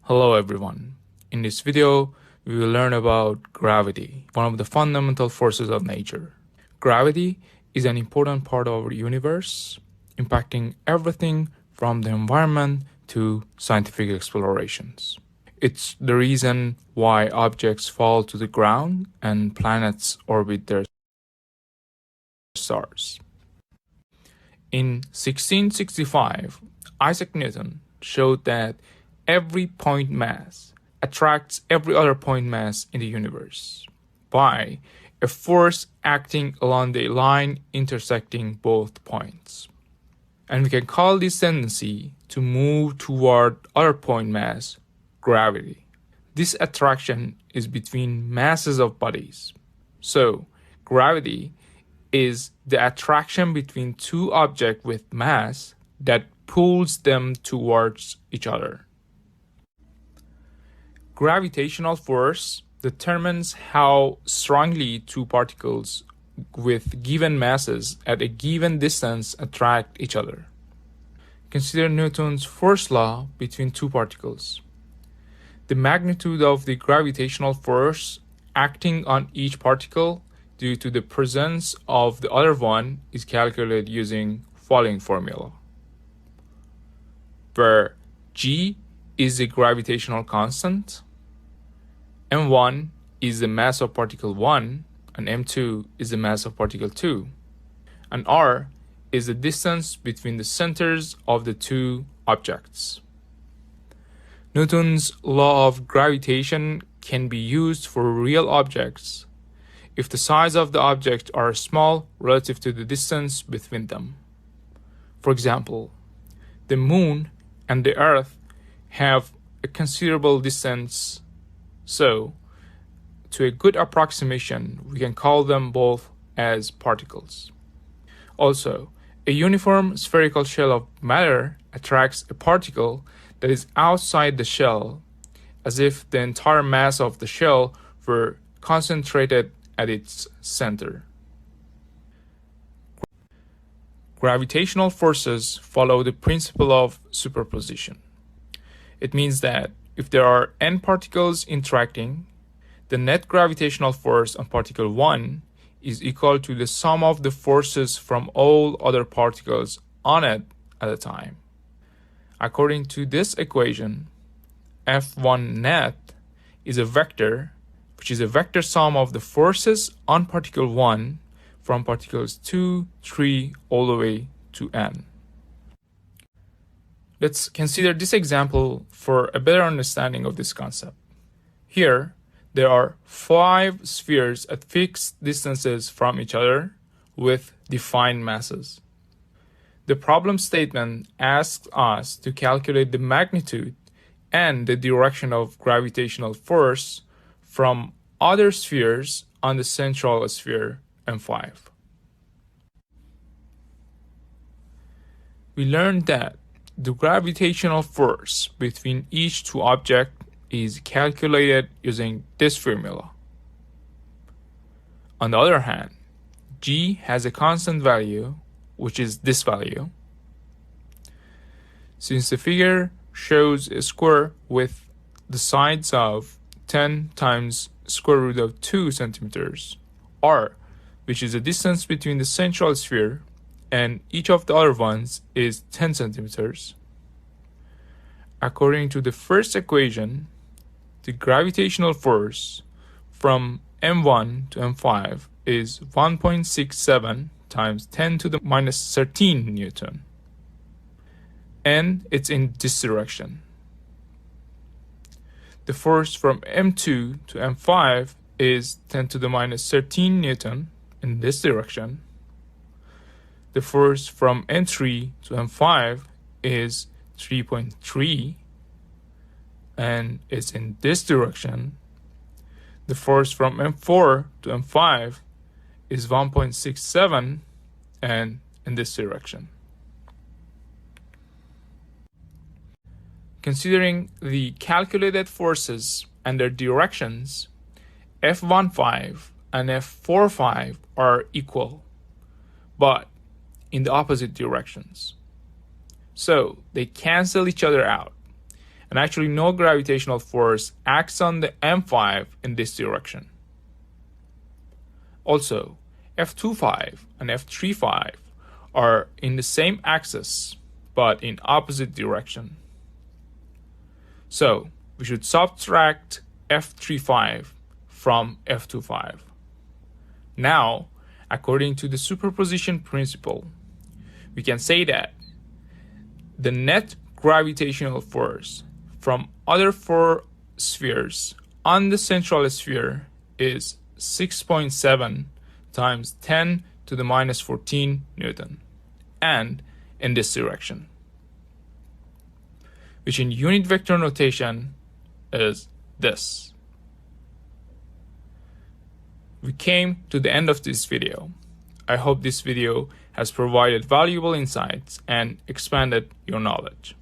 Hello everyone. In this video, we will learn about gravity, one of the fundamental forces of nature. Gravity is an important part of our universe, impacting everything from the environment to scientific explorations. It's the reason why objects fall to the ground and planets orbit their stars. In 1665, Isaac Newton showed that every point mass attracts every other point mass in the universe by a force acting along the line intersecting both points. And we can call this tendency to move toward other point mass gravity. This attraction is between masses of bodies. So, gravity is the attraction between two objects with mass that pulls them towards each other. Gravitational force determines how strongly two particles with given masses at a given distance attract each other. Consider Newton's first law between two particles. The magnitude of the gravitational force acting on each particle due to the presence of the other one is calculated using following formula, where G is the gravitational constant, m1 is the mass of particle 1, and m2 is the mass of particle 2, and r is the distance between the centers of the two objects. Newton's law of gravitation can be used for real objects if the size of the object are small relative to the distance between them. For example, the moon and the earth have a considerable distance, so to a good approximation, we can call them both as particles. Also, a uniform spherical shell of matter attracts a particle that is outside the shell, as if the entire mass of the shell were concentrated at its center. Gravitational forces follow the principle of superposition. It means that if there are n particles interacting, the net gravitational force on particle 1 is equal to the sum of the forces from all other particles on it at a time. According to this equation, F1 net is a vector, which is a vector sum of the forces on particle 1 from particles 2, 3, all the way to n. Let's consider this example for a better understanding of this concept. Here, there are 5 spheres at fixed distances from each other with defined masses. The problem statement asks us to calculate the magnitude and the direction of gravitational force from other spheres on the central sphere M5. We learned that the gravitational force between each two objects is calculated using this formula. On the other hand, G has a constant value, which is this value. Since the figure shows a square with the sides of 10 times square root of 2 centimeters, r, which is the distance between the central sphere and each of the other ones, is 10 centimeters. According to the first equation, the gravitational force from M1 to M5 is 1.67 times 10 to the minus 13 Newton. And it's in this direction. The force from M2 to M5 is 10 to the minus 13 Newton in this direction. The force from M3 to M5 is 3.3 and it's in this direction. The force from M4 to M5 is 1.67 and in this direction. Considering the calculated forces and their directions, F15 and F45 are equal, but in the opposite directions. So they cancel each other out, and actually no gravitational force acts on the M5 in this direction. Also, F25 and F35 are in the same axis but in opposite direction. So we should subtract F35 from F25. Now, according to the superposition principle, we can say that the net gravitational force from other four spheres on the central sphere is 6.7 times 10 to the minus 14 Newton, and in this direction, which in unit vector notation is this. We came to the end of this video. I hope this video has provided valuable insights and expanded your knowledge.